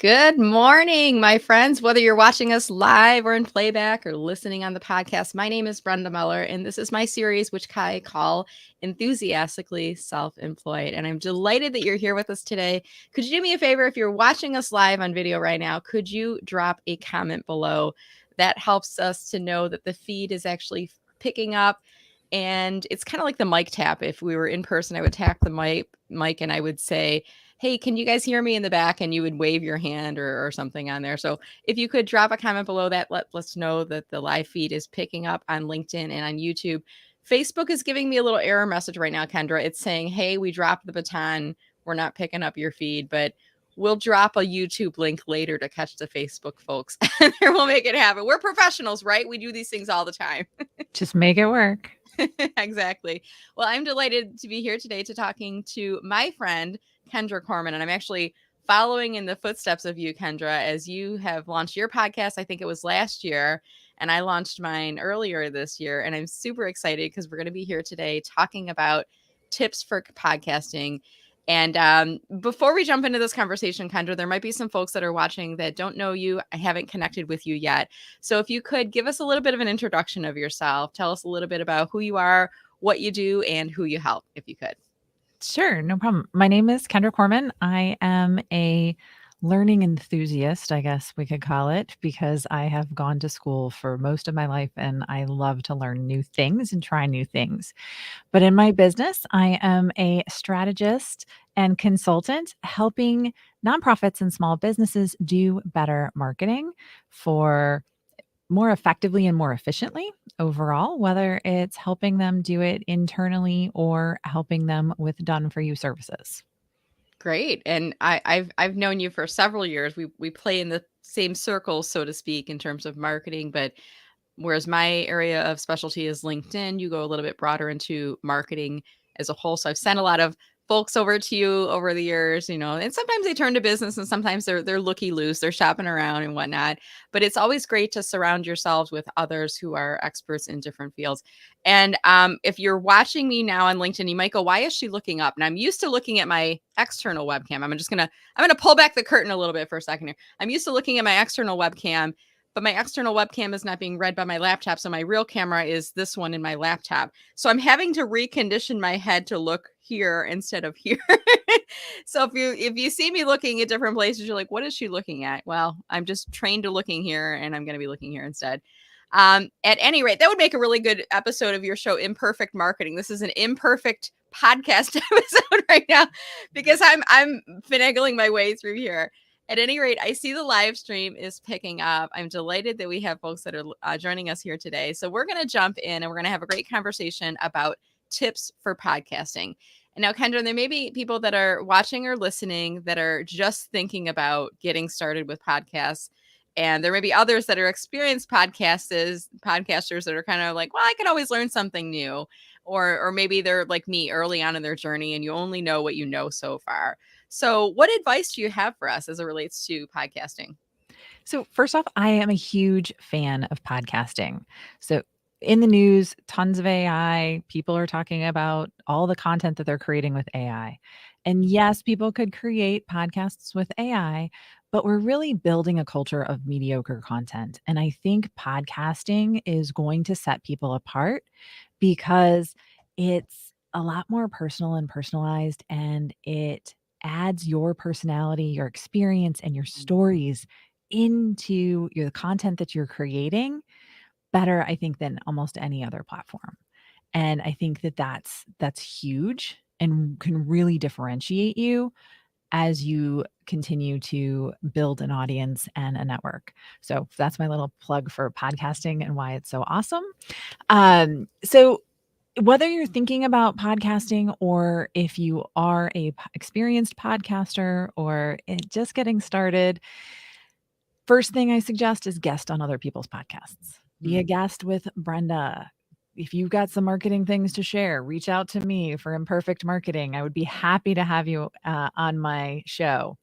Good morning, my friends. Whether you're watching us live or in playback or listening on the podcast, my name is Brenda Meller, and this is my series, which I call Enthusiastically Self-Employed. And I'm delighted that you're here with us today. Could you do me a favor? If you're watching us live on video right now, could you drop a comment below? That helps us to know that the feed is actually picking up. And it's kind of like the mic tap. If we were in person, I would tap the mic and I would say, hey, can you guys hear me in the back? And you would wave your hand or something on there. So if you could drop a comment below that, let us know that the live feed is picking up on LinkedIn and on YouTube. Facebook is giving me a little error message right now, Kendra. It's saying, hey, we dropped the baton. We're not picking up your feed, but we'll drop a YouTube link later to catch the Facebook folks. And we'll make it happen. We're professionals, right? We do these things all the time. Just make it work. Exactly. Well, I'm delighted to be here today to talking to my friend, Kendra Corman. And I'm actually following in the footsteps of you, Kendra, as you have launched your podcast. I think it was last year. And I launched mine earlier this year. And I'm super excited because we're going to be here today talking about tips for podcasting. And before we jump into this conversation, Kendra, there might be some folks that are watching that don't know you. I haven't connected with you yet. So if you could give us a little bit of an introduction of yourself, tell us a little bit about who you are, what you do, and who you help, if you could. Sure, no problem. My name is Kendra Corman. I am a learning enthusiast, I guess we could call it, because I have gone to school for most of my life and I love to learn new things and try new things. But in my business, I am a strategist and consultant helping nonprofits and small businesses do better marketing for more effectively and more efficiently overall, whether it's helping them do it internally or helping them with done for you services. Great. And I've known you for several years. We play in the same circles, so to speak, in terms of marketing, but whereas my area of specialty is LinkedIn, you go a little bit broader into marketing as a whole. So I've sent a lot of folks over to you over the years, and sometimes they turn to business and sometimes they're looky loose, they're shopping around and whatnot. But it's always great to surround yourselves with others who are experts in different fields. And if you're watching me now on LinkedIn, you might go, why is she looking up? And I'm used to looking at my external webcam. I'm gonna pull back the curtain a little bit for a second here. I'm used to looking at my external webcam, but my external webcam is not being read by my laptop. So my real camera is this one in my laptop. So I'm having to recondition my head to look here instead of here. So if you see me looking at different places, you're like, what is she looking at? Well, I'm just trained to looking here and I'm going to be looking here instead. At any rate, that would make a really good episode of your show, Imperfect Marketing. This is an imperfect podcast episode right now because I'm finagling my way through here. At any rate, I see the live stream is picking up. I'm delighted that we have folks that are joining us here today. So we're going to jump in and we're going to have a great conversation about tips for podcasting. And now, Kendra, there may be people that are watching or listening that are just thinking about getting started with podcasts. And there may be others that are experienced podcasters that are kind of like, well, I can always learn something new. Or maybe they're like me early on in their journey and you only know what you know so far. So what advice do you have for us as it relates to podcasting? So, first off, I am a huge fan of podcasting. So, in the news, tons of AI. People are talking about all the content that they're creating with AI. And yes, people could create podcasts with AI, but we're really building a culture of mediocre content. And I think podcasting is going to set people apart because it's a lot more personal and personalized, and it adds your personality, your experience, and your stories into your content that you're creating better, I think, than almost any other platform. And I think that that's huge and can really differentiate you as you continue to build an audience and a network. So that's my little plug for podcasting and why it's so awesome. So whether you're thinking about podcasting or if you are a experienced podcaster or just getting started, first thing I suggest is guest on other people's podcasts. Be a guest with Brenda. If you've got some marketing things to share, reach out to me for Imperfect Marketing. I would be happy to have you on my show.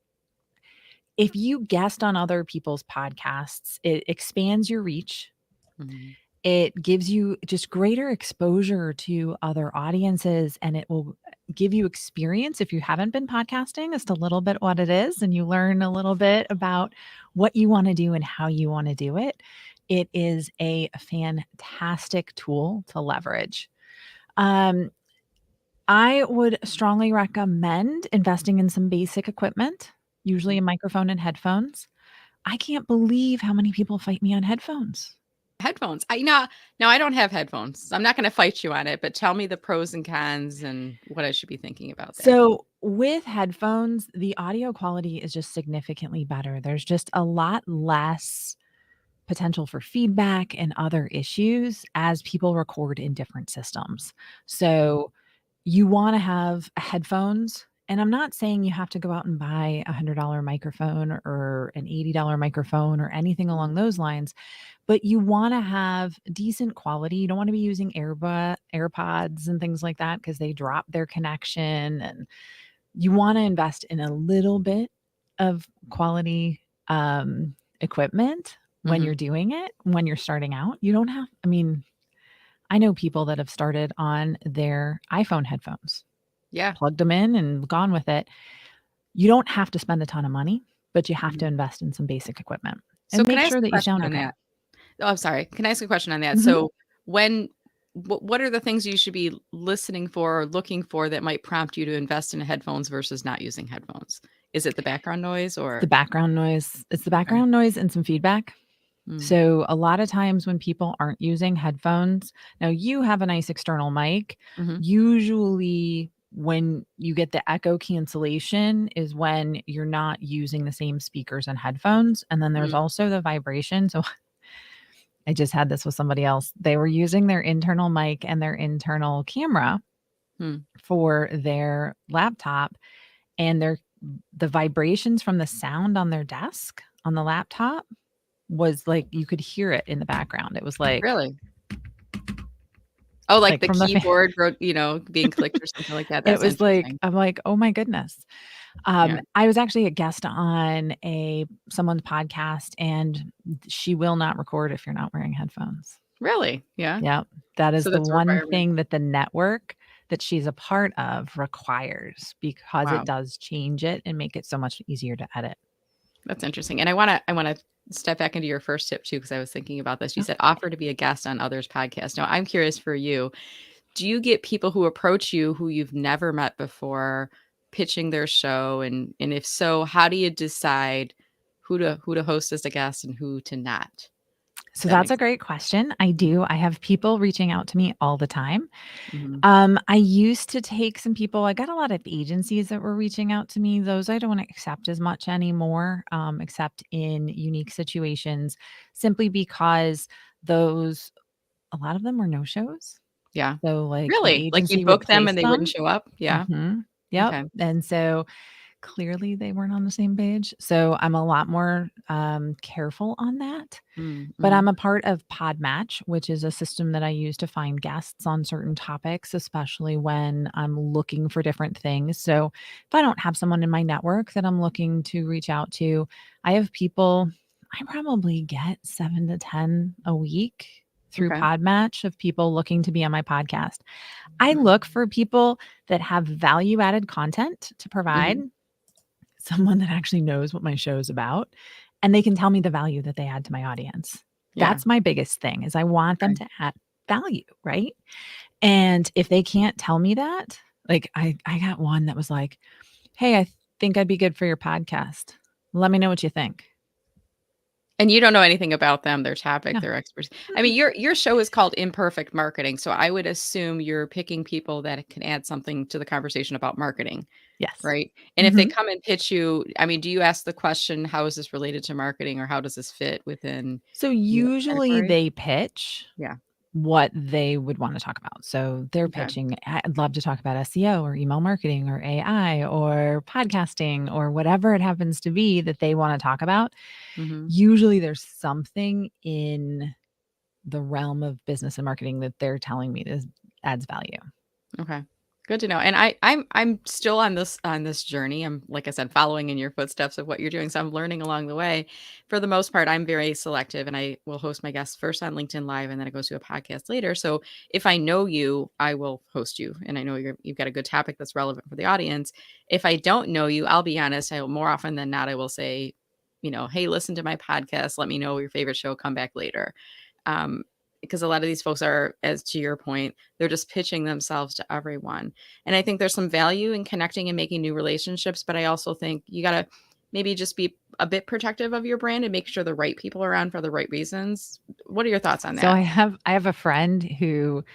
If you guest on other people's podcasts, it expands your reach. Mhm. It gives you just greater exposure to other audiences, and it will give you experience if you haven't been podcasting, just a little bit what it is, and you learn a little bit about what you wanna do and how you wanna do it. It is a fantastic tool to leverage. Um, I would strongly recommend investing in some basic equipment, usually a microphone and headphones. I can't believe how many people fight me on headphones. Headphones. I know no, I don't have headphones. I'm not gonna fight you on it, but tell me the pros and cons and what I should be thinking about there. So, with headphones, the audio quality is just significantly better. There's just a lot less potential for feedback and other issues as people record in different systems. So, you wanna have headphones, and I'm not saying you have to go out and buy a $100 microphone or an $80 microphone or anything along Mhm, those lines, but you wanna have decent quality. You don't wanna be using AirPods and things like that because they drop their connection, and you wanna invest in a little bit of quality, equipment when mhm. you're doing it, when you're starting out. You don't have I mean, I know people that have started on their iPhone headphones, Yeah. plugged them in and gone with it. You don't have to spend a ton of money, but you have to Mhm. invest in some basic equipment So and can make I ask sure a that you question sound on okay. that? Oh, I'm sorry. Can I ask a question on that? Mhm. So when what are the things you should be listening for or looking for that might prompt you to invest in headphones versus not using headphones? Is it the background noise The or background noise it's the okay. background noise and some feedback. Mm, So, a lot of times when people aren't using headphones now you have a nice external mic. mhm, Usually, when you get the echo cancellation is when you're not using the same speakers and headphones, and then there's mm, also the vibration. So, I just had this with somebody else. They were using their internal mic and their internal camera mm. for their laptop, and the vibrations from the sound on their desk on the laptop was like you could hear it in the background. It was Really? Oh, like the from the fan. keyboard being clicked or something like that? It That's was like interesting. I'm like, "Oh my goodness." Yeah. I was actually a guest on someone's podcast, and she will not record if you're not wearing headphones. Really? Yeah. Yep. That is So the that's a one requirement. thing that the network that she's a part of requires because it Wow. does change it and make it so much easier to edit. That's interesting. And I wanna step back into your first tip too, because I was thinking about this. You Oh, said offer to be a guest on others' podcasts. Now, I'm curious for you. Do you get people who approach you who you've never met before pitching their show? And if so, how do you decide who to host as a guest and who to not? If so that that's a makes great question. I do. I have people reaching out to me all the time. mhm. I used to take some people I got a lot of agencies that were reaching out to me. Those I don't accept as much anymore, except in unique situations, simply because those a lot of them were no-shows. Yeah. So, like, the Really? Like agency you'd would book them place and they wouldn't them. show up? Yeah. Mhm. Yep, Okay. and so clearly they weren't on the same page. So I'm a lot more, careful on that. Mm, But I'm mhm. a part of Podmatch, which is a system that I use to find guests on certain topics, especially when I'm looking for different things. So if I don't have someone in my network that I'm looking to reach out to, I have people I probably get 7 to 10 a week through Okay. Podmatch of people looking to be on my podcast. I Mm, look for people that have value added content to provide, mhm. someone that actually knows what my show is about, and they can tell me the value that they add to my audience. Yeah. That's my biggest thing is I want them Okay. to add value, right? And if they can't tell me that, like I got one that was like, "Hey, I think I'd be good for your podcast. Let me know what you think." And you don't know anything about them, their topic, No. their expertise. I Mm-mm. mean, your show is called Imperfect Marketing, so I would assume you're picking people that can add something to the conversation about marketing, Yes. right? And if they Mhm. come and pitch you, I mean, do you ask the question, "How is this related to marketing?" or "How does this fit within So your usually category?" they pitch Yeah. what they would wanna talk about. So they're Okay. pitching, "I'd love to talk about SEO or email marketing or AI or podcasting," or whatever it happens to be that they wanna talk about. Mhm. Usually there's something in the realm of business and marketing that they're telling me this adds value. Okay. Good to know. And I'm still on this journey. I'm, like I said, following in your footsteps of what you're doing. So I'm learning along the way. For the most part, I'm very selective, and I will host my guests first on LinkedIn Live, and then it goes to a podcast later. So if I know you, I will host you, and I know you've got a good topic that's relevant for the audience. If I don't know you, I'll be honest. I will, more often than not, I will say, hey, listen to my podcast. Let me know your favorite show. Come back later. Um, because a lot of these folks are, as to your point, they're just pitching themselves to everyone. And I think there's some value in connecting and making new relationships, but I also think you got to maybe just be a bit protective of your brand and make sure the right people are around for the right reasons. What are your thoughts on So that? I have a friend who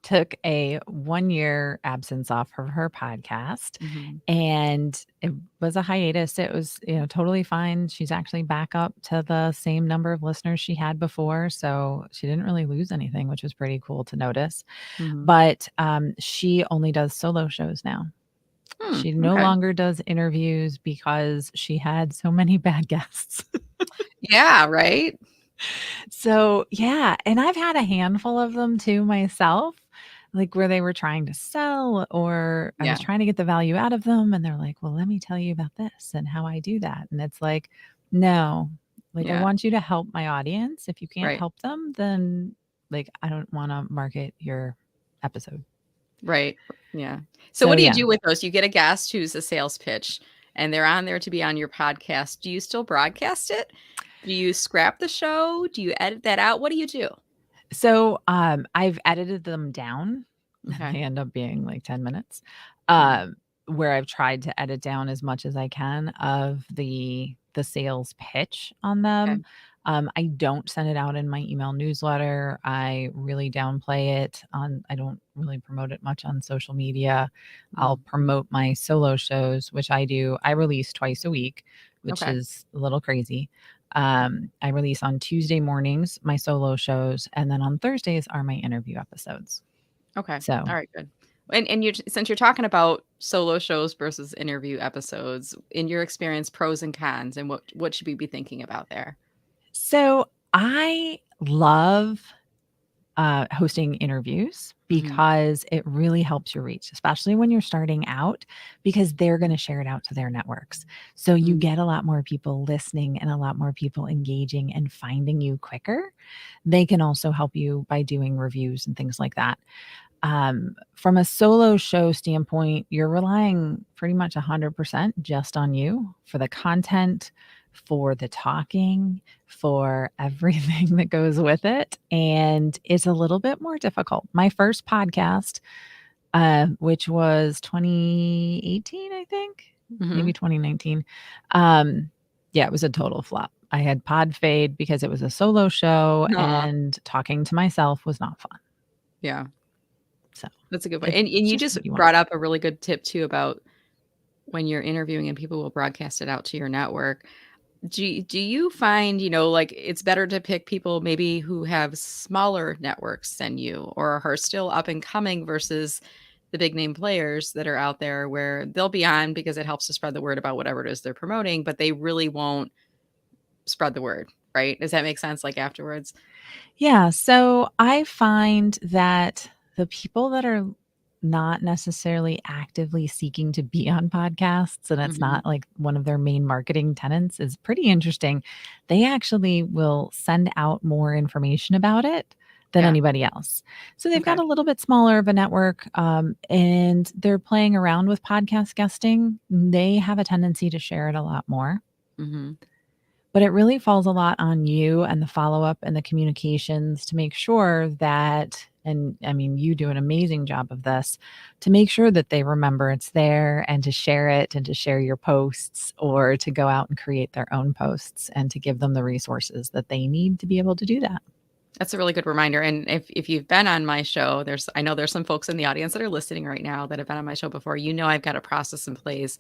took a 1-year absence off of her podcast, Mhm. and it was a hiatus. It was, totally fine. She's actually back up to the same number of listeners she had before, so she didn't really lose anything, which was pretty cool to notice. Mhm. But, she only does solo shows now. She no Okay. longer does interviews because she had so many bad guests. Yeah, right? So, yeah, and I've had a handful of them too myself, like where they were trying to sell or I was Yeah. trying to get the value out of them and they're like, "Well, let me tell you about this and how I do that." And it's like, "No, like I Yeah. want you to help my audience. If you can't Right. help them, then like I don't want to market your episode." Right. Yeah. So So, what do you yeah. do with those? You get a guest who's a sales pitch and they're on there to be on your podcast. Do you still broadcast it? Do you scrap the show? Do you edit that out? What do you do? So, I've edited them down, and Okay. they end up being like 10 minutes, Mhm. where I've tried to edit down as much as I can of the sales pitch on Okay. them. I don't send it out in my email newsletter. I really downplay it on I don't really promote it much on social media. I'll Mm. promote my solo shows, which I do. I release twice a week, which Okay. is a little crazy. I release on Tuesday mornings my solo shows, and then on Thursdays are my interview episodes. Okay. So, All right, good. And you, since you're talking about solo shows versus interview episodes, in your experience, pros and cons, and what should we be thinking about there? so I love hosting interviews Mhm. because it really helps your reach, especially when you're starting out, because they're going to share it out to their networks. So you Mm. get a lot more people listening and a lot more people engaging and finding you quicker. They can also help you by doing reviews and things like that. From a solo show standpoint, you're relying pretty much 100% just on you for the content, for the talking, for everything that goes with it. And it's a little bit more difficult. My first podcast, which was 2018, I think, maybe Mhm. 2019. Yeah, it was a total flop. I had pod fade because it was a solo show Aw. and talking to myself was not fun. Yeah, So that's a good point. And it's you just just what you want. brought up a really good tip too about when you're interviewing and people will broadcast it out to your network. Do you find, like it's better to pick people maybe who have smaller networks than you or are still up and coming versus the big name players that are out there where they'll be on because it helps to spread the word about whatever it is they're promoting, but they really won't spread the word, right? Does that make sense, like, afterwards? Yeah, so I find that the people that are not necessarily actively seeking to be on podcasts, and it's Mhm. not like one of their main marketing tenants, is pretty interesting. They actually will send out more information about it than Yeah. anybody else. So they've got Okay. a little bit smaller of a network, and they're playing around with podcast guesting. They have a tendency to share it a lot more. Mhm. But it really falls a lot on you and the follow-up and the communications to make sure that and I mean, you do an amazing job of this, to make sure that they remember it's there and to share it and to share your posts or to go out and create their own posts and to give them the resources that they need to be able to do that. That's a really good reminder, and if you've been on my show, I know there's some folks in the audience that are listening right now that have been on my show before. I've got a process in place,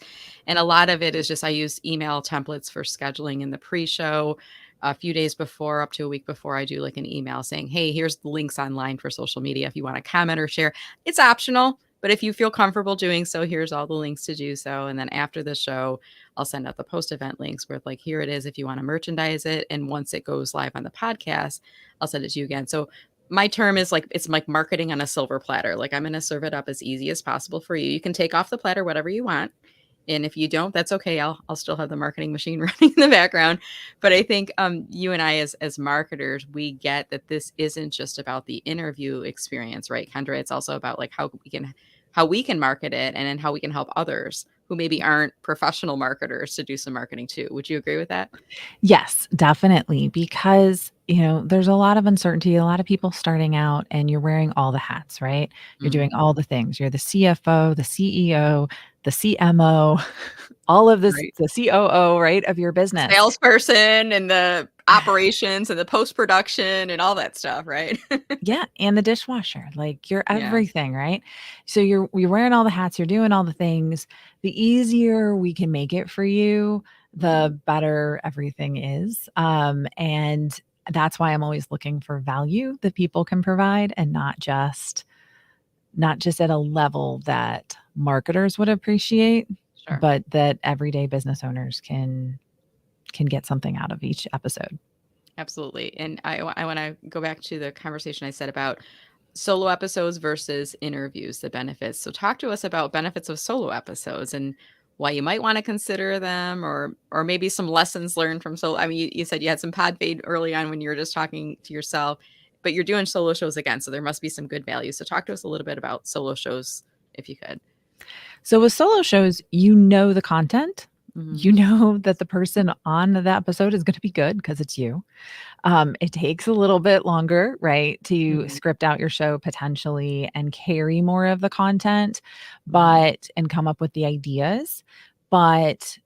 and a lot of it is just I use email templates for scheduling in the pre-show. A few days before, up to a week before, I do like an email saying, "Hey, here's the links online for social media if you wanna comment or share." It's optional, but if you feel comfortable doing so, here's all the links to do so, and then after the show, I'll send out the post-event links where, like, here it is if you wanna merchandise it, and once it goes live on the podcast, I'll send it to you again. So my term is like it's like marketing on a silver platter. Like I'm going to serve it up as easy as possible for you. You can take off the platter whatever you want. And if you don't, that's okay. I'll still have the marketing machine running in the background. But I think you and I as marketers, we get that this isn't just about the interview experience, right, Kendra? It's also about like how we can market it and then how we can help others who maybe aren't professional marketers to do some marketing too. Would you agree with that? Yes, definitely. Because, there's a lot of uncertainty, a lot of people starting out, and you're wearing all the hats, right? You're doing Mhm. all the things. You're the CFO, the CEO, the CMO, all of this, Right. the COO, right, of your The business. salesperson and the operations and the post-production and all that stuff, right? Yeah, and the dishwasher, like, you're Yeah. everything, right? So you're wearing all the hats, you're doing all the things. The easier we can make it for you, Mhm. the better everything is, and that's why I'm always looking for value that people can provide, and not just at a level that marketers would appreciate, Sure. but that everyday business owners can get something out of each episode. Absolutely. And I wanna go back to the conversation I said about solo episodes versus interviews, the benefits. So talk to us about benefits of solo episodes and why you might wanna consider them or maybe some lessons learned from solo. I mean, you said you had some pod fade early on when you were just talking to yourself, but you're doing solo shows again, so there must be some good value. So talk to us a little bit about solo shows, if you could. So with solo shows, you know the content. Mhm. You know that the person on that episode is gonna be good because it's you. It takes a little bit longer, right, to Mhm. script out your show potentially and carry more of the content, Mhm. and come up with the ideas, but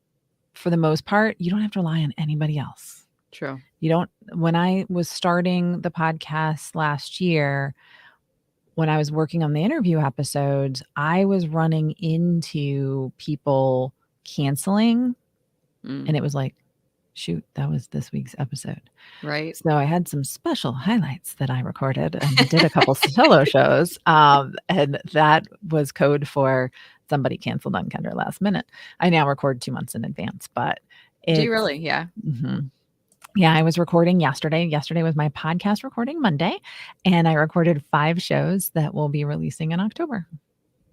for the most part, you don't have to rely on anybody else. True. You don't When I was starting the podcast last year, when I was working on the interview episodes, I was running into people canceling, Mm. and it was like, "Shoot, that was this week's episode." Right? So I had some special highlights that I recorded and did a couple solo shows, and that was code for somebody canceled on Kendra last minute. I now record 2 months in advance, but Do you it's really? Yeah. mhm. Yeah, I was recording yesterday. Yesterday was my podcast recording Monday, and I recorded 5 shows that will be releasing in October.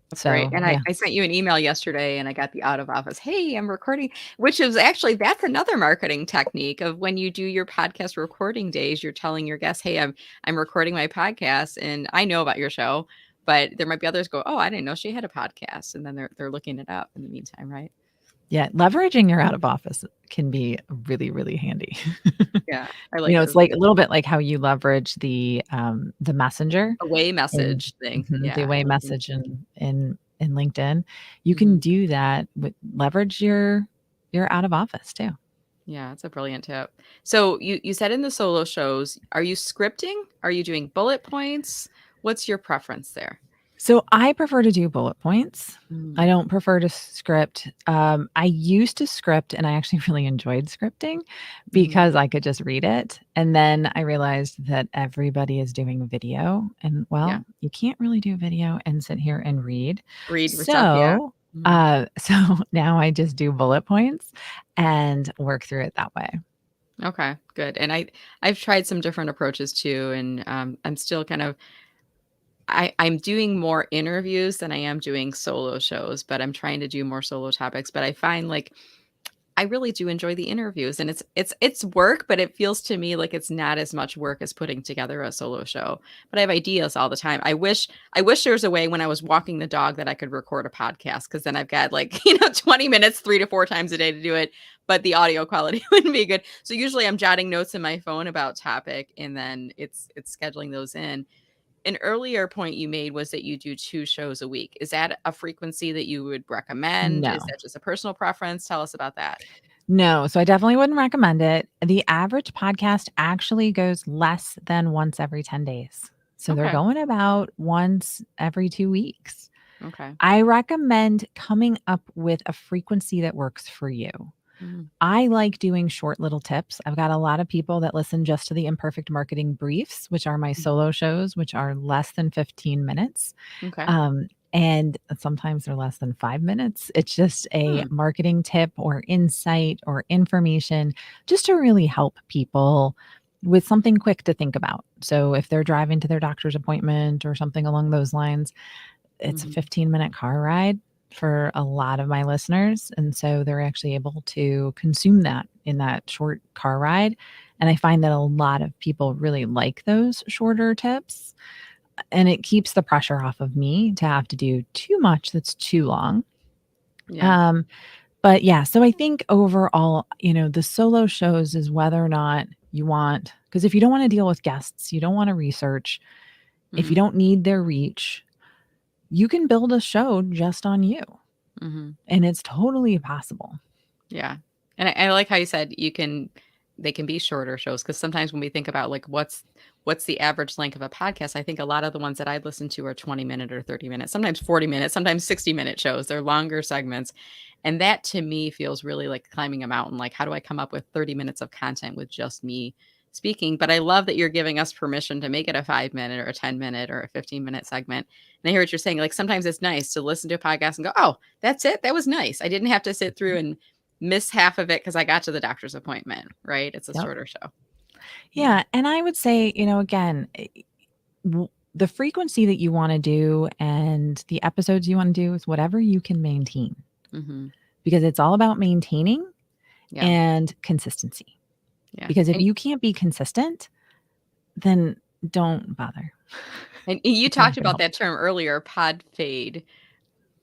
That's great, So, and yeah. I sent you an email yesterday, and I got the out of office, "Hey, I'm recording," which is actually that's another marketing technique of when you do your podcast recording days, you're telling your guests, "Hey, I'm recording my podcast, and I know about your show," but there might be others go, "Oh, I didn't know she had a podcast," and then they're looking it up in the meantime, right? Yeah, leveraging your out of office can be really, really handy. Yeah, I like It's those like a little bit like how you leverage the messenger away in message thing. the Yeah, I away love them. message in LinkedIn. You can Mhm. do that with leverage your out of office too. Yeah, it's a brilliant tip. So you said in the solo shows, are you scripting? Are you doing bullet points? What's your preference there? So I prefer to do bullet points. I Mm, don't prefer to script. I used to script and I actually really enjoyed scripting mhm. because I could just read it. And then I realized that everybody is doing video. And Yeah. well, you can't really do video and sit here and read. Read your stuff, yeah. So, Mhm. so now I just do bullet points and work through it that way. Okay, good. And I've tried some different approaches too, and, I'm still kind of I'm doing more interviews than I am doing solo shows, but I'm trying to do more solo topics, but I find, like, I really do enjoy the interviews, and it's work, but it feels to me like it's not as much work as putting together a solo show, but I have ideas all the time. I wish there was a way when I was walking the dog that I could record a podcast, because then I've got, like, 20 minutes 3 to 4 times a day to do it, but the audio quality wouldn't be good. So, usually, I'm jotting notes in my phone about topic, and then it's scheduling those in. An earlier point you made was that you do 2 shows a week. Is that a frequency that you would recommend? Is No. that just a personal preference? Tell us about that. No, so I definitely wouldn't recommend it. The average podcast actually goes less than once every 10 days. So they're Okay, going about once every 2 weeks. okay. I recommend coming up with a frequency that works for you. Mhm, I like doing short little tips. I've got a lot of people that listen just to the Imperfect Marketing Briefs, which are my mhm. solo shows, which are less than 15 minutes. Okay. And sometimes they're less than 5 minutes. It's just a Hmm, marketing tip or insight or information just to really help people with something quick to think about. So if they're driving to their doctor's appointment or something along those lines, it's a Mhm. 15-minute car ride for a lot of my listeners. And so they're actually able to consume that in that short car ride. And I find that a lot of people really like those shorter tips. And it keeps the pressure off of me to have to do too much that's too long. Yeah. Um, but yeah, so I think overall, the solo shows is whether or not you want, because if you don't want to deal with guests, you don't want to research, if you Mhm. don't need their reach, you can build a show just on you. Mhm. And it's totally possible. Yeah. And I like how you said they can be shorter shows because sometimes when we think about like what's the average length of a podcast, I think a lot of the ones that I listen to are 20-minute or 30-minute, sometimes 40-minute, sometimes 60-minute shows. They're longer segments. And that to me feels really like climbing a mountain. Like, how do I come up with 30 minutes of content with just me speaking? But I love that you're giving us permission to make it a 5-minute or a 10-minute or a 15-minute segment. And I hear what you're saying. Like sometimes it's nice to listen to a podcast and go, oh, that's it. That was nice. I didn't have to sit through and miss half of it because I got to the doctor's appointment, right? It's a Yep. shorter show. Yeah. Yeah. And I would say, again, the frequency that you want to do and the episodes you want to do is whatever you can maintain Mhm. because it's all about maintaining Yeah. and consistency. Yeah. Because if you can't be consistent, then don't bother. And you It's not talked going to about help. that term earlier, pod fade.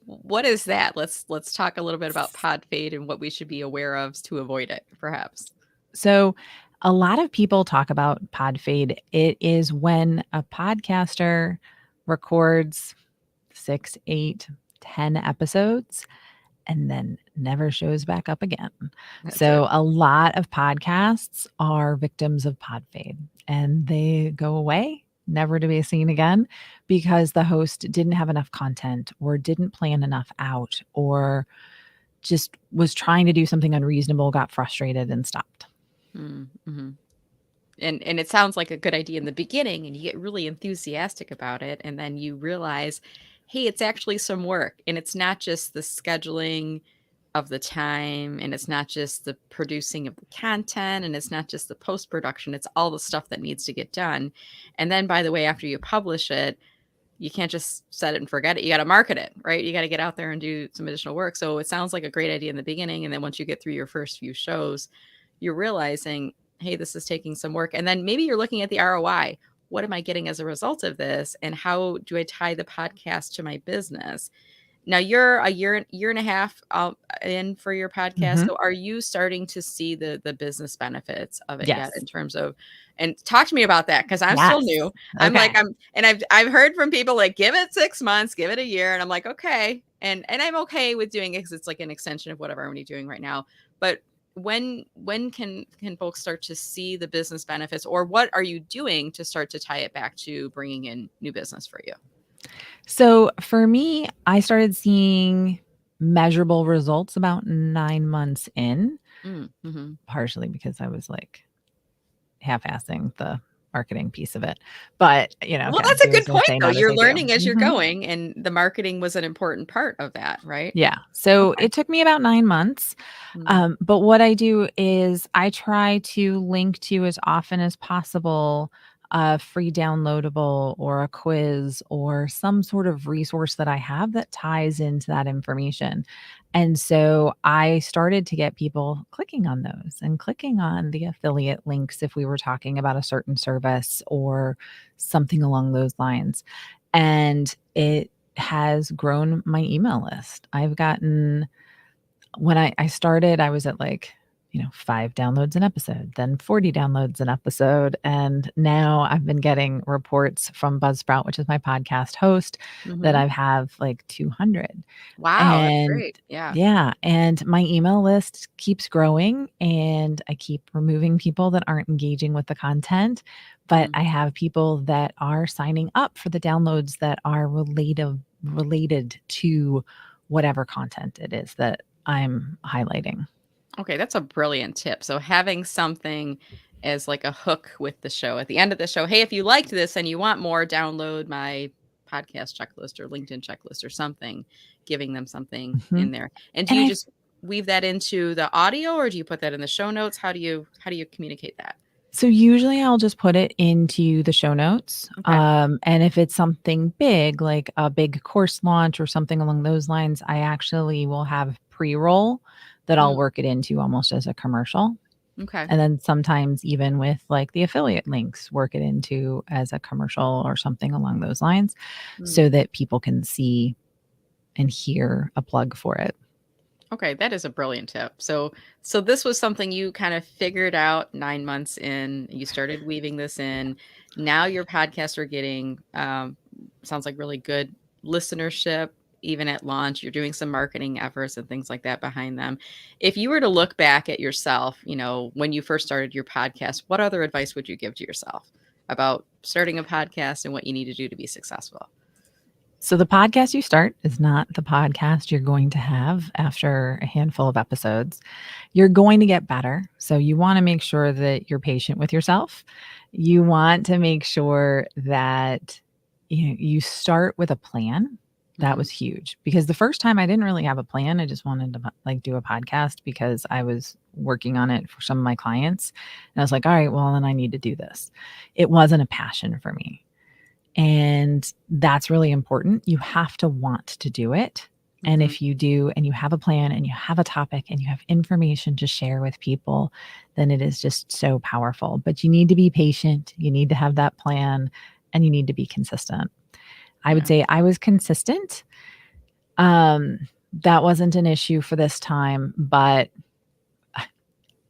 What is that? Let's talk a little bit about pod fade and what we should be aware of to avoid it, perhaps. So, a lot of people talk about pod fade. It is when a podcaster records 6, 8, 10 episodes and then never shows back up again. That's it. So, a lot of podcasts are victims of pod fade and they go away, never to be seen again because the host didn't have enough content or didn't plan enough out or just was trying to do something unreasonable, got frustrated, and stopped. Mm-hmm. And it sounds like a good idea in the beginning and you get really enthusiastic about it and then you realize, hey, it's actually some work and it's not just the scheduling of the time and it's not just the producing of the content and it's not just the post production, it's all the stuff that needs to get done. And then by the way, after you publish it, you can't just set it and forget it. You got to market it, right? You got to get out there and do some additional work. So it sounds like a great idea in the beginning. And then once you get through your first few shows, you're realizing, hey, this is taking some work. And then maybe you're looking at the ROI. What am I getting as a result of this? And how do I tie the podcast to my business? Now you're a year and a half in for your podcast. Mhm. So are you starting to see the business benefits of it yet Yes. in terms of and talk to me about that because I'm still Yes. new. I'm like Okay. I'm and I've heard from people like give it 6 months, give it a year, and I'm like okay, and I'm okay with doing it because it's like an extension of whatever I'm already doing right now. But when can folks start to see the business benefits, or what are you doing to start to tie it back to bringing in new business for you? So for me, I started seeing measurable results about 9 months in, Mm-hmm. partially because I was, like, half-assing the marketing piece of it. But, Well, God, that's a do good as I point, say, though. not as You're I do. learning as you're Mhm. going, and the marketing was an important part of that, right? Yeah. So Okay. it took me about 9 months. Mm, But what I do is I try to link to as often as possible a free downloadable or a quiz or some sort of resource that I have that ties into that information. And so I started to get people clicking on those and clicking on the affiliate links if we were talking about a certain service or something along those lines. And it has grown my email list. I've gotten when I started, I was at like, 5 downloads an episode, then 40 downloads an episode. And now I've been getting reports from Buzzsprout, which is my podcast host, that mhm. I have like 200. Wow, that's And great. Yeah. yeah, and my email list keeps growing and I keep removing people that aren't engaging with the content. But Mm. I have people that are signing up for the downloads that are related to whatever content it is that I'm highlighting. Okay, that's a brilliant tip. So having something as like a hook with the show at the end of the show, "Hey, if you liked this and you want more, download my podcast checklist or LinkedIn checklist," or something, giving them something Mhm. in there. And do And you I just weave that into the audio or do you put that in the show notes? How do you communicate that? So usually I'll just put it into the show notes. Okay. And if it's something big, like a big course launch or something along those lines, I actually will have pre-roll that I'll Mm, work it into almost as a commercial. okay. And then sometimes even with like the affiliate links, work it into as a commercial or something along those lines Mm. so that people can see and hear a plug for it. Okay, that is a brilliant tip. So this was something you kind of figured out 9 months in. You started weaving this in. Now your podcasts are getting sounds like really good listenership even at launch. You're doing some marketing efforts and things like that behind them. If you were to look back at yourself, when you first started your podcast, what other advice would you give to yourself about starting a podcast and what you need to do to be successful? So, the podcast you start is not the podcast you're going to have after a handful of episodes. You're going to get better. So, you want to make sure that you're patient with yourself. You want to make sure that you start with a plan. That Mhm. was huge because the first time I didn't really have a plan. I just wanted to like do a podcast because I was working on it for some of my clients. And I was like, all right, well, then I need to do this. It wasn't a passion for me. And that's really important. You have to want to do it. And Mhm. if you do, and you have a plan and you have a topic and you have information to share with people, then it is just so powerful. But you need to be patient. You need to have that plan and you need to be consistent. I would Yeah. say I was consistent. Um, that wasn't an issue for this time, but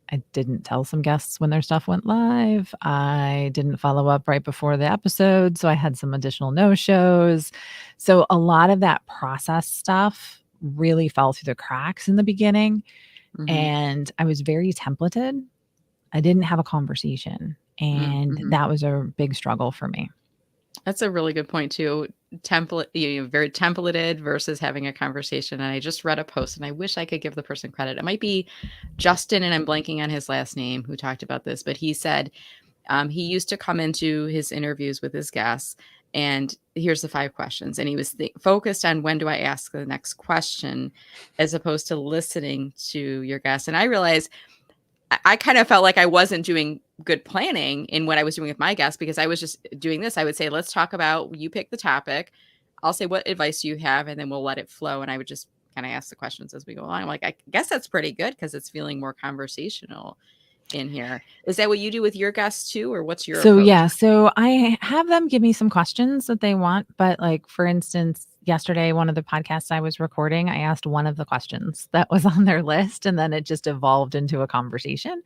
I didn't tell some guests when their stuff went live. I didn't follow up right before the episode, so I had some additional no-shows. So a lot of that process stuff really fell through the cracks in the beginning, Mhm. and I was very templated. I didn't have a conversation, and Mhm. that was a big struggle for me. That's a really good point too. Template, very templated versus having a conversation. And I just read a post and I wish I could give the person credit. It might be Justin, and I'm blanking on his last name, who talked about this, but he said he used to come into his interviews with his guests and here's the 5 questions. And he was focused on when do I ask the next question as opposed to listening to your guests. And I realized I kind of felt like I wasn't doing good planning in what I was doing with my guests because I was just doing this. I would say, let's talk about, you pick the topic. I'll say, what advice do you have? And then we'll let it flow. And I would just kind of ask the questions as we go along. I'm like, I guess that's pretty good because it's feeling more conversational in here. Is that what you do with your guests too? Or what's your So approach? yeah, so I have them give me some questions that they want, but like for instance, yesterday one of the podcasts I was recording, I asked one of the questions that was on their list and then it just evolved into a conversation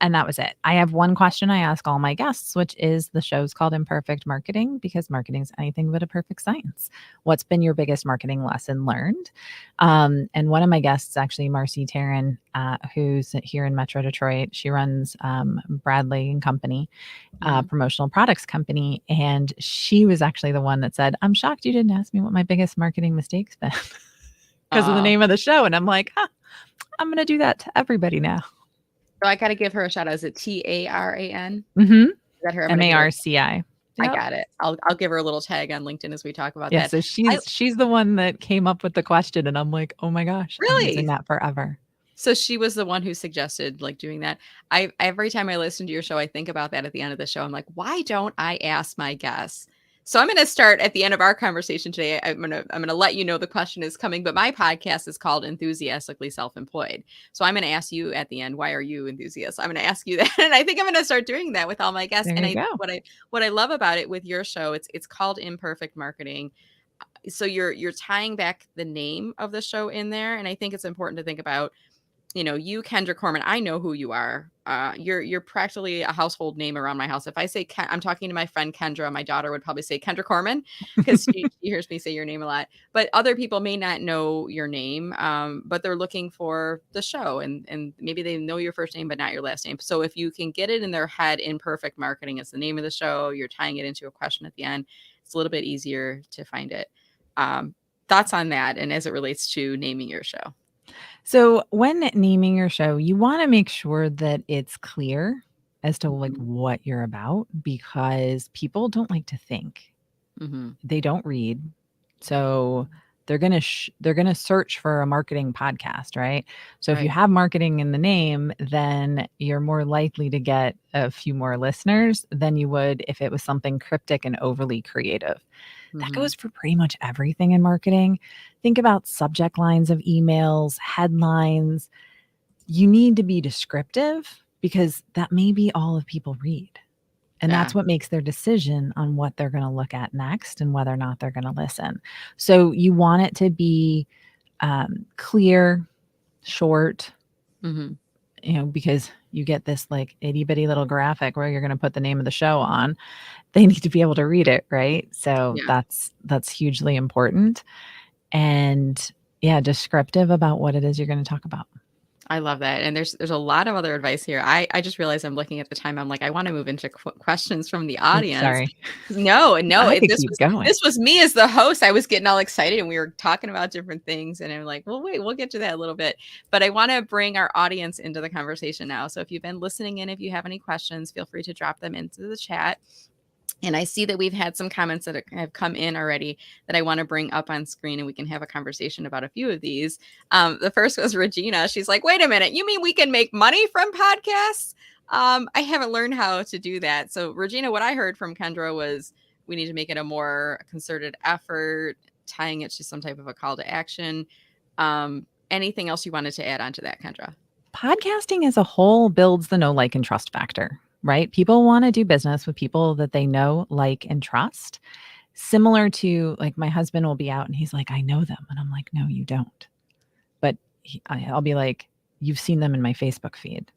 and that was it. I have one question I ask all my guests, which is the show's called Imperfect Marketing because marketing is anything but a perfect science. What's been your biggest marketing lesson learned? And one of my guests, actually, Marcy Taryn, who's here in Metro Detroit, she runs Bradley and Company, Mhm. promotional products company. And she was actually the one that said, I'm shocked you didn't ask me what my biggest marketing mistakes been because of the Uh, name of the show. And I'm like, huh, I'm going to do that to everybody now. so I got to give her a shout out. Is it Taran? Mm-hmm. Is that her? I'm going to give her. Marci. I Yep. got it. I'll give her a little tag on LinkedIn as we talk about Yeah. that. So I she's the one that came up with the question. And I'm like, oh my gosh, I'm using really. that forever. So she was the one who suggested, like, doing that. I every time I listen to your show, I think about that at the end of the show. I'm like, "Why don't I ask my guests?" So I'm gonna start at the end of our conversation today. I'm gonna let you know the question is coming, but my podcast is called Enthusiastically Self-Employed. So I'm gonna ask you at the end, "Why are you enthusiast?" I'm gonna ask you that, and I think I'm gonna start doing that with all my guests. There And you I go. what I love about it with your show, it's called Imperfect Marketing. So you're tying back the name of the show in there, and I think it's important to think about, you, Kendra Corman, I know who you are. You're practically a household name around my house. If I say I'm talking to my friend Kendra, my daughter would probably say Kendra Corman because she hears me say your name a lot. But other people may not know your name, but they're looking for the show, and maybe they know your first name but not your last name. So if you can get it in their head, Imperfect Marketing is the name of the show. You're tying it into a question at the end. It's a little bit easier to find it. Um, Thoughts on that, and as it relates to naming your show. So when naming your show, you want to make sure that it's clear as to like Mhm. what you're about because people don't like to think. Mhm. They don't read. So they're going to search for a marketing podcast, right? So if you Right. have marketing in the name, then you're more likely to get a few more listeners than you would if it was something cryptic and overly creative. That Mhm. goes for pretty much everything in marketing. Think about subject lines of emails, headlines. You need to be descriptive because that may be all of people read. And Yeah. that's what makes their decision on what they're going to look at next and whether or not they're going to listen. So you want it to be clear, short, Mhm. because you get this like itty bitty little graphic where you're going to put the name of the show on. They need to be able to read it, right? So Yeah. that's hugely important. And yeah, descriptive about what it is you're going to talk about. I love that, and there's a lot of other advice here. I just realized I'm looking at the time, I'm like, I wanna move into questions from the Oops, audience. sorry. No, no, I it could keep going. this was me as the host. I was getting all excited, and we were talking about different things, and I'm like, "Well, wait, we'll get to that a little bit." But I wanna bring our audience into the conversation now, so if you've been listening in, if you have any questions, feel free to drop them into the chat. And I see that we've had some comments that have come in already that I want to bring up on screen and we can have a conversation about a few of these. The first was Regina. She's like, wait a minute, you mean we can make money from podcasts? I haven't learned how to do that. So, Regina, what I heard from Kendra was we need to make it a more concerted effort, tying it to some type of a call to action. Anything else you wanted to add on to that, Kendra? Podcasting as a whole builds the know, like, and trust factor, right? People want to do business with people that they know, like, and trust. Similar to like my husband will be out and he's like, I know them. And I'm like, no, you don't. But I'll be like, you've seen them in my Facebook feed.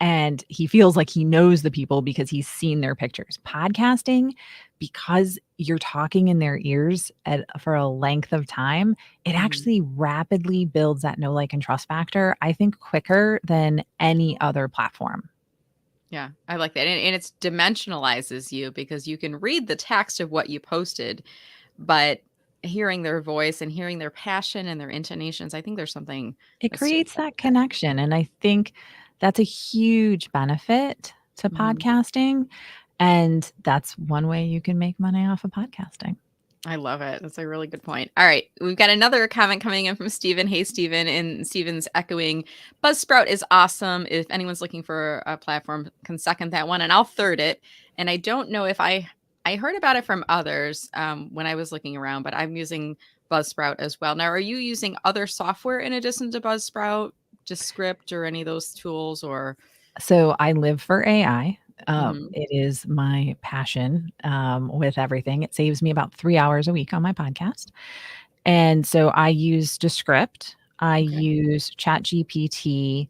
And he feels like he knows the people because he's seen their pictures. Podcasting, because you're talking in their ears for a length of time, it Mhm. actually rapidly builds that know, like, and trust factor, I think, quicker than any other platform. Yeah, I like that. And it's dimensionalizes you because you can read the text of what you posted, but hearing their voice and hearing their passion and their intonations, I think there's something It that's super creates that there. connection, and I think that's a huge benefit to Mhm. podcasting, and that's one way you can make money off of podcasting. I love it. That's a really good point. All right. We've got another comment coming in from Steven. Hey, Steven. And Steven's echoing Buzzsprout is awesome. If anyone's looking for a platform, can second that one. And I'll third it. And I don't know if I heard about it from others when I was looking around, but I'm using Buzzsprout as well. Now, are you using other software in addition to Buzzsprout, just script or any of those tools or? So I live for AI. Mhm. It is my passion with everything. It saves me about 3 hours a week on my podcast. And so I use Descript, I Okay. use ChatGPT,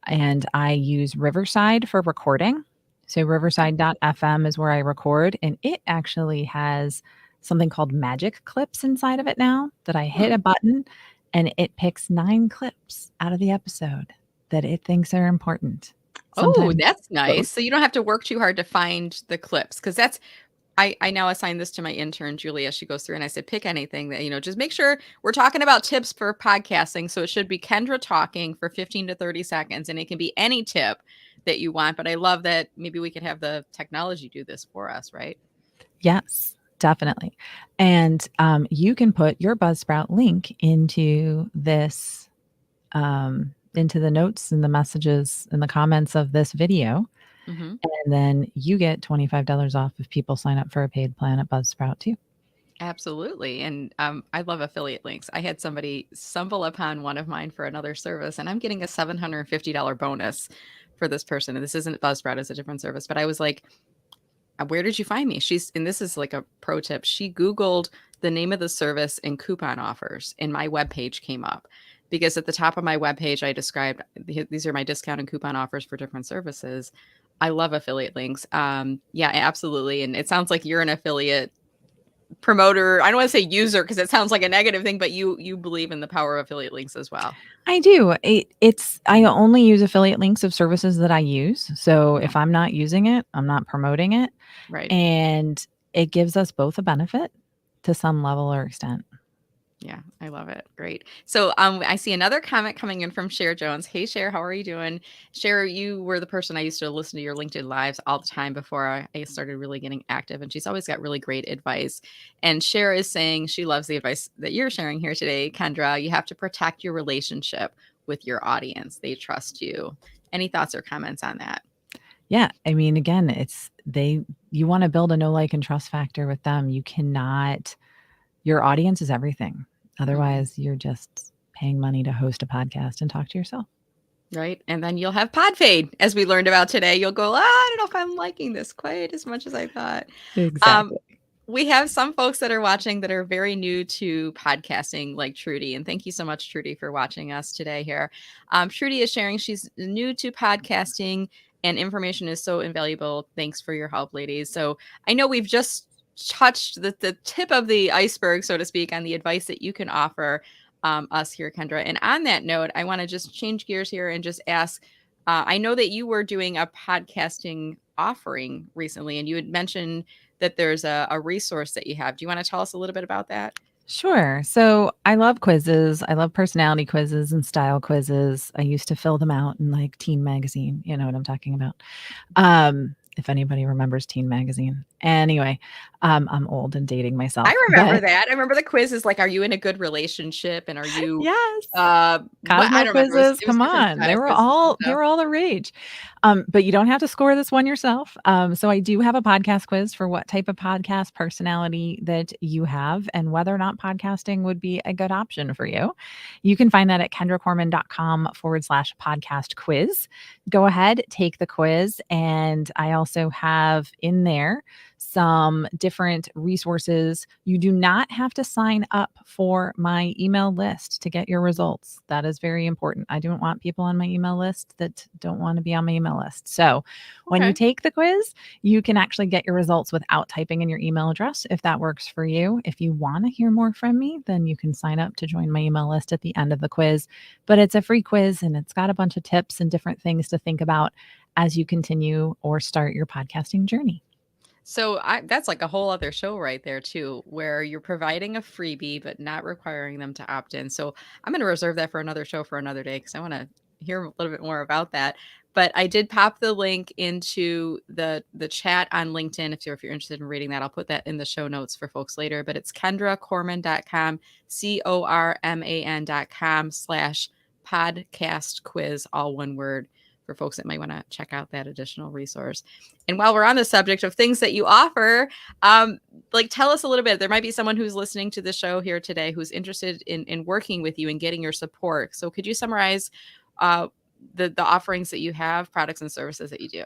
and I use Riverside for recording. So Okay. riverside.fm is where I record, and it actually has something called magic clips inside of it now that I hit Hmm. a button and it picks 9 clips out of the episode that it thinks are important. Oh, Sometimes that's both. nice. So you don't have to work too hard to find the clips because that's I now assign this to my intern, Julia. She goes through and I said, pick anything that, just make sure we're talking about tips for podcasting. So it should be Kendra talking for 15 to 30 seconds and it can be any tip that you want. But I love that maybe we could have the technology do this for us, right? Yes, definitely. And you can put your Buzzsprout link into the notes and the messages and the comments of this video, Hmm. and then you get $25 off if people sign up for a paid plan at Buzzsprout too. Absolutely. And I love affiliate links. I had somebody stumble upon one of mine for another service, and I'm getting a $750 bonus for this person. And this isn't Buzzsprout, it's a different service. But I was like, where did you find me? And this is like a pro tip. She Googled the name of the service and coupon offers, and my webpage came up because at the top of my webpage, I described these are my discount and coupon offers for different services. I love affiliate links. Yeah, absolutely. And it sounds like you're an affiliate promoter. I don't want to say user because it sounds like a negative thing, but you believe in the power of affiliate links as well. I do. I only use affiliate links of services that I use. So Yeah, if I'm not using it, I'm not promoting it, right. and it gives us both a benefit to some level or extent. Yeah, I love it. Great. So I see another comment coming in from Cher Jones. Hey Cher, how are you doing? Cher, you were the person I used to listen to your LinkedIn lives all the time before I started really getting active. And she's always got really great advice. And Cher is saying she loves the advice that you're sharing here today, Kendra. You have to protect your relationship with your audience. They trust you. Any thoughts or comments on that? Yeah, I mean, again, you wanna build a know, like, and trust factor with them. You cannot Your audience is everything. Mhm. Otherwise, you're just paying money to host a podcast and talk to yourself. Right? And then you'll have pod fade, as we learned about today. You'll go, I don't know if I'm liking this quite as much as I thought. Um, Exactly. we have some folks that are watching that are very new to podcasting, like Trudy. And thank you so much, Trudy, for watching us today here. Trudy is sharing she's new to podcasting and information is so invaluable. Thanks for your help, ladies. So I know we've just touched the tip of the iceberg, so to speak, on the advice that you can offer us here, Kendra. And on that note, I want to just change gears here and just ask I know that you were doing a podcasting offering recently, and you had mentioned that there's a resource that you have. Do you wanna tell us a little bit about that? Sure. So I love quizzes. I love personality quizzes and style quizzes. I used to fill them out in like Teen Magazine. You know what I'm talking about. If anybody remembers Teen Magazine. Anyway, I'm old and dating I myself, remember but that. I remember the quiz is like, are you in a good relationship, and are you, yes. what I Cosmo don't remember. quizzes, It was come different on. They style were quizzes and all they stuff. were all the rage. But you don't have to score this one yourself. So I do have a podcast quiz for what type of podcast personality that you have and whether or not podcasting would be a good option for you. You can find that at kendracorman.com/podcast quiz. Go ahead, take the quiz. And I also have in there some different resources. You do not have to sign up for my email list to get your results. That is very important. I don't want people on my email list that don't want to be on my email list. So, when you Okay. take the quiz, you can actually get your results without typing in your email address if that works for you. If you want to hear more from me, then you can sign up to join my email list at the end of the quiz. But it's a free quiz and it's got a bunch of tips and different things to think about as you continue or start your podcasting journey. So that's like a whole other show right there too, where you're providing a freebie but not requiring them to opt in. So I'm going to reserve that for another show for another day because I want to hear a little bit more about that. But I did pop the link into the chat on LinkedIn. If you're interested in reading that, I'll put that in the show notes for folks later. But it's kendracorman.com, CORMAN.com/podcast quiz, all one word for folks that might want to check out that additional resource. And while we're on the subject of things that you offer, like tell us a little bit. There might be someone who's listening to the show here today who's interested in working with you and getting your support. So could you summarize uh, the offerings that you have, products and services that you do?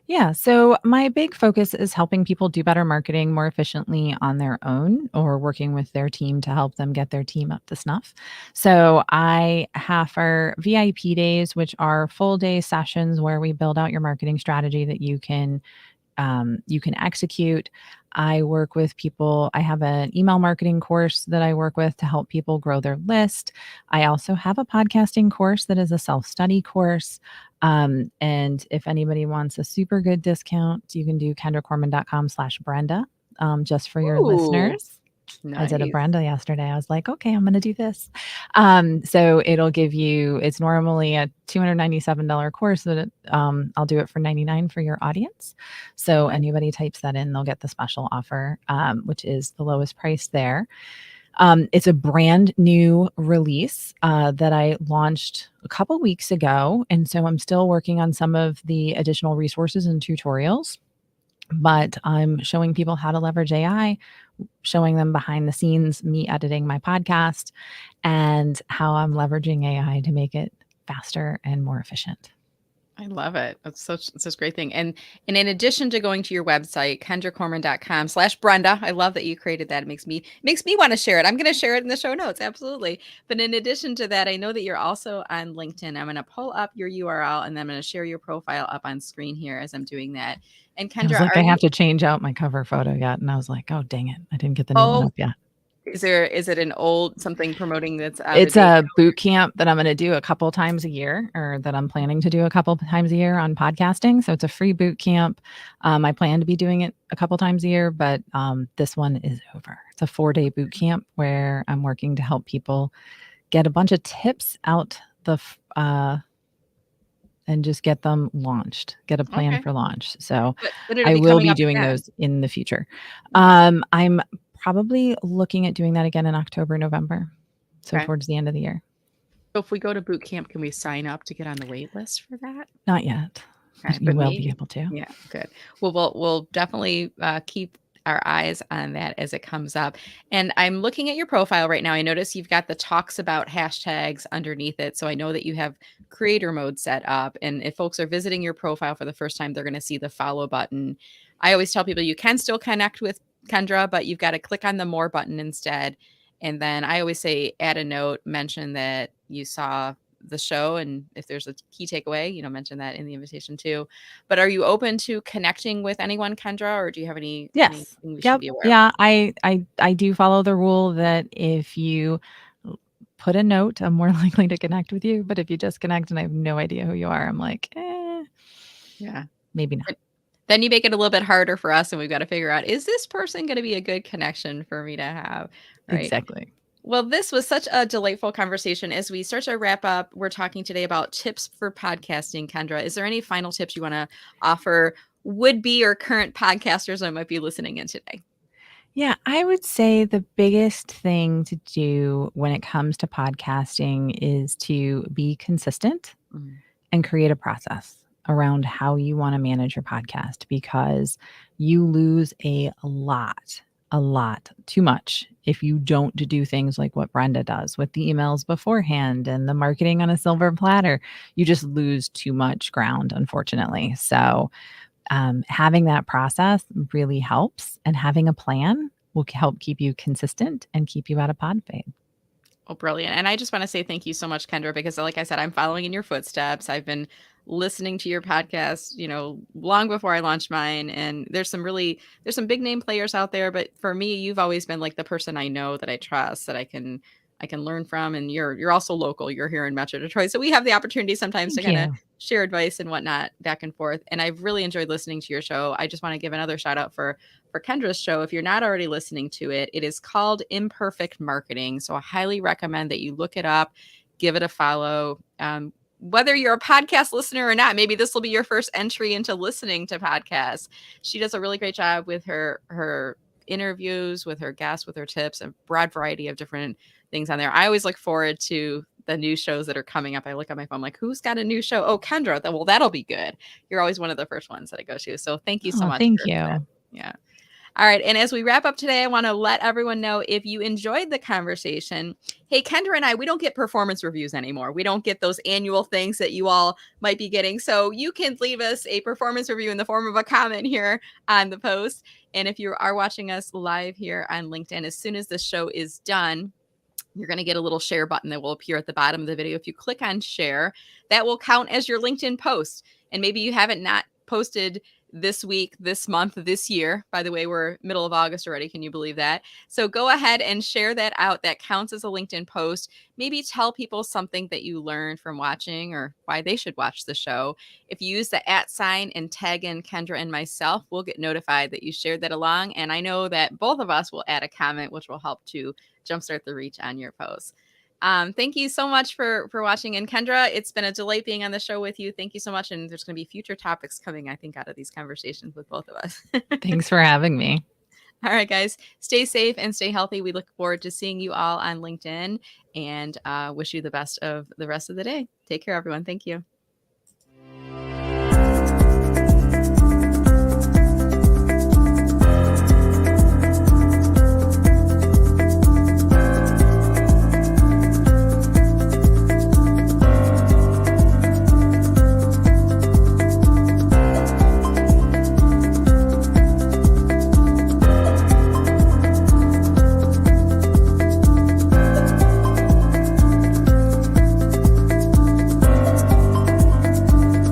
Yeah. So my big focus is helping people do better marketing more efficiently on their own or working with their team to help them get their team up to snuff. So I have our VIP days, which are full day sessions where we build out your marketing strategy that you can execute. I work with people. I have an email marketing course that I work with to help people grow their list. I also have a podcasting course that is a self study course. And if anybody wants a super good discount, you can do kendracorman.com/Brenda just for your Ooh, listeners. I did a nice. Brenda yesterday. I was like, okay, I'm going to do this. So it'll give you, it's normally a $297 course that I'll do it for 99 for your audience. So Nice. anybody types that in, they'll get the special offer, which is the lowest price there. It's a brand new release that I launched a couple weeks ago. And so I'm still working on some of the additional resources and tutorials, but I'm showing people how to leverage AI, showing them behind the scenes, me editing my podcast, and how I'm leveraging AI to make it faster and more efficient. I love it. That's such a great thing. And in addition to going to your website, kendracorman.com/Brenda, I love that you created that. It makes me want to share it. I'm going to share it in the show notes. Absolutely. But in addition to that, I know that you're also on LinkedIn. I'm going to pull up your URL and then I'm going to share your profile up on screen here as I'm doing that. And I was Kendra, like, are I you have to change out my cover photo yet. And I was like, oh, dang it. I didn't get the new one oh up yet. Is it an old something promoting that's out of It's date a now? boot camp that I'm gonna do a couple times a year, or that I'm planning to do a couple times a year on podcasting, so it's a free boot camp. I plan to be doing it a couple times a year, but, this one is over. It's a 4-day boot camp where I'm working to help people get a bunch of tips out and just get them launched, get a plan Okay. for launch. So But it'll I be will coming be up doing again. those in the future. Okay. I'm probably looking at doing that again in October, November, so Okay. towards the end of the year. So if we go to boot camp, can we sign up to get on the wait list for that? Not yet. Okay, You but will be maybe. able to. Yeah, good. Well, we'll definitely keep our eyes on that as it comes up. And I'm looking at your profile right now. I notice you've got the talks about hashtags underneath it. So I know that you have creator mode set up. And if folks are visiting your profile for the first time, they're going to see the follow button. I always tell people you can still connect with Kendra, but you've got to click on the more button instead. And then I always say add a note, mention that you saw the show, and if there's a key takeaway, mention that in the invitation too. But are you open to connecting with anyone, Kendra, or do you have anything Yes. we should Yep. be aware of? Yeah, I do follow the rule that if you l put a note, I'm more likely to connect with you, but if you just connect and I have no idea who you are, I'm like, Yeah. maybe not. But then you make it a little bit harder for us, and we've got to figure out, is this person going to be a good connection for me to have? Right. Exactly. Well, this was such a delightful conversation. As we start to wrap up, we're talking today about tips for podcasting. Kendra, is there any final tips you want to offer would be or current podcasters that might be listening in today? Yeah, I would say the biggest thing to do when it comes to podcasting is to be consistent Mm. and create a process around how you want to manage your podcast, because you lose a lot, too much if you don't do things like what Brenda does with the emails beforehand and the marketing on a silver platter. You just lose too much ground, unfortunately. So, having that process really helps, and having a plan will help keep you consistent and keep you out of pod fade. Oh, brilliant. And I just want to say thank you so much, Kendra, because like I said, I'm following in your footsteps. I've been listening to your podcast, long before I launched mine. And there's some big name players out there, but for me, you've always been like the person I know that I trust, that I can learn from. And you're also local. You're here in Metro Detroit. So we have the opportunity sometimes to Thank kind of you. share advice and whatnot back and forth. And I've really enjoyed listening to your show. I just want to give another shout out for Kendra's show. If you're not already listening to it, it is called Imperfect Marketing. So I highly recommend that you look it up, give it a follow. Whether you're a podcast listener or not, maybe this will be your first entry into listening to podcasts. She does a really great job with her interviews, with her guests, with her tips, a broad variety of different things on there. I always look forward to the new shows that are coming up. I look at my phone, like, who's got a new show? Oh, Kendra. Well, that'll be good. You're always one of the first ones that I go to. So thank you so Oh, much thank for that. you. Yeah. All right. And as we wrap up today, I want to let everyone know, if you enjoyed the conversation, hey, Kendra and I, we don't get performance reviews anymore. We don't get those annual things that you all might be getting. So you can leave us a performance review in the form of a comment here on the post. And if you are watching us live here on LinkedIn, as soon as the show is done, you're going to get a little share button that will appear at the bottom of the video. If you click on share, that will count as your LinkedIn post. And maybe you haven't not posted this week, this month, this year. By the way, we're middle of August already. Can you believe that? So go ahead and share that out. That counts as a LinkedIn post. Maybe tell people something that you learned from watching, or why they should watch the show. If you use the @ and tag in Kendra and myself, we'll get notified that you shared that along. And I know that both of us will add a comment, which will help to jumpstart the reach on your posts. Thank you so much for watching. And Kendra, it's been a delight being on the show with you. Thank you so much. And there's going to be future topics coming, I think, out of these conversations with both of us. Thanks for having me. All right, guys, stay safe and stay healthy. We look forward to seeing you all on LinkedIn, and wish you the best of the rest of the day. Take care, everyone. Thank you.